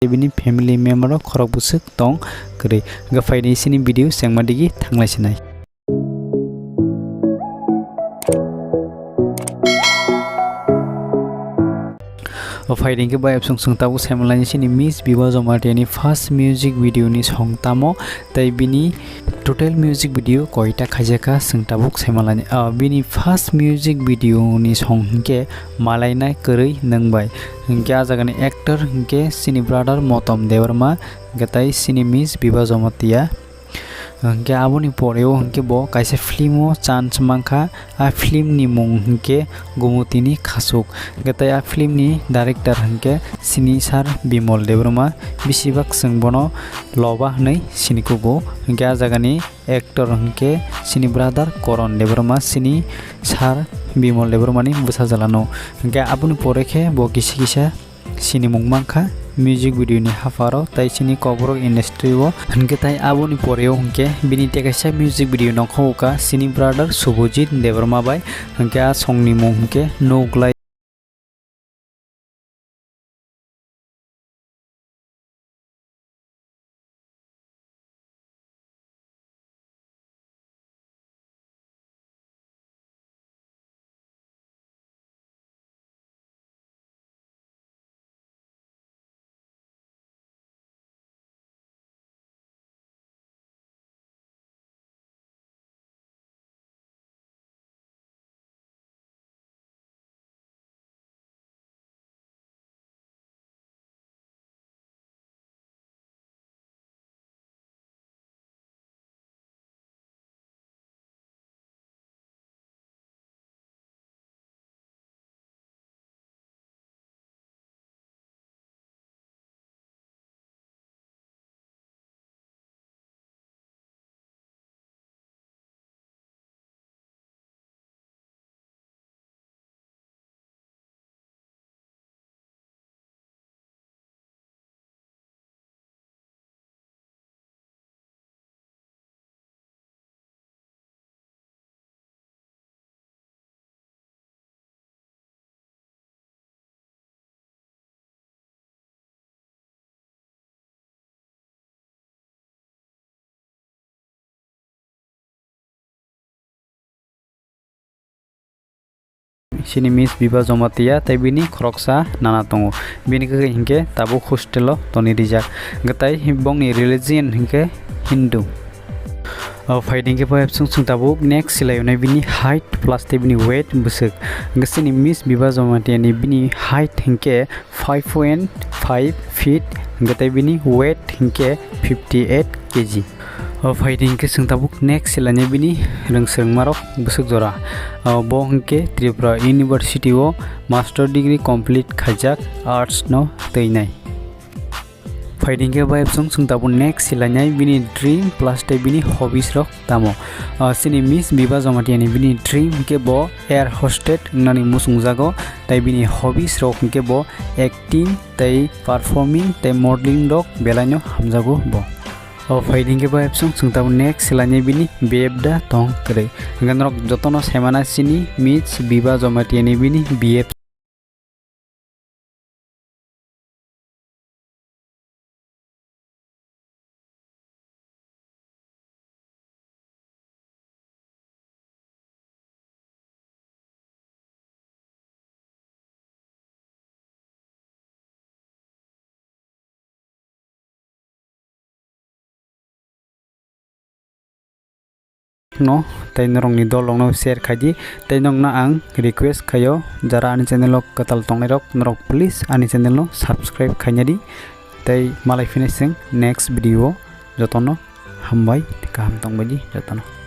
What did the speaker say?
bini family member khorok busuk tong kri gafai ni sini video sengma digi thanglai sinai fighting ke by song song tabu semlani sini Miss Biba Jomartiani first music video ni song tamo tai bini total music video koita khajaka sing tabuk semlani bini first music video ni song ke malainai koroi nangbai hingke ajagani actor hingke sini brother Motom Devarma gatai sini Miss Biba Jomartia hingke aboni poreo hingke bo kaisa film o chance mangkha a film ni mung hingke Gumutini Khasuk gatai a film ni director hingke sini sar Bimol Devrama bisibak singbono loba hnai sini kugo hingke a jagani actor hingke sini brother Koron Devrama sini sar Bimol Devrama ni busa jalano hingke aboni porekhe bo kisi kisa sini mung mangkha music video ni hafaro tai sini cover industry o hingke tai aboni poreo hingke bini tekaisa music video nongkhoka sini brother Subhojit Devrama bai hingke a song ni mung hingke Noglai sini Miss Biba Jomartia tai bini khoroksa nana tongo bini ke hingke tabo hostelo toni rijak gatai bong ni religion hingke Hindu fighting ke pa sung tabo next silayonai bini height plus te bini weight busuk gasini Miss Biba Jomartia ni bini height hingke 5.5 feet gatai bini weight hingke 58 kg fighting ke sung tabuk next silanya bini rengseng marok busuk jora bo hingke Tripura University o master degree complete khajak arts no teinai fighting ke by sung tabu next silanya bini dream plus te bini hobbies rok tamo sini Miss Biba Jomartia ni bini dream ke bo air hostess nani musungjago tai bini hobbies rok ke bo acting tai performing tai modeling rok belaino hamjago bo fighting ke by sung tabu next silanya bini bebda tong kre ganrok jotono semana sini Miss Biba Jomartia ni bini bf no tai norong ni dolong no share khaji tai nong na ang request khayo jara ani channel ok katal tongnai rok norok please ani channel no subscribe khainari tai malai finishing next video jotono hambai kaham tongbaji jotono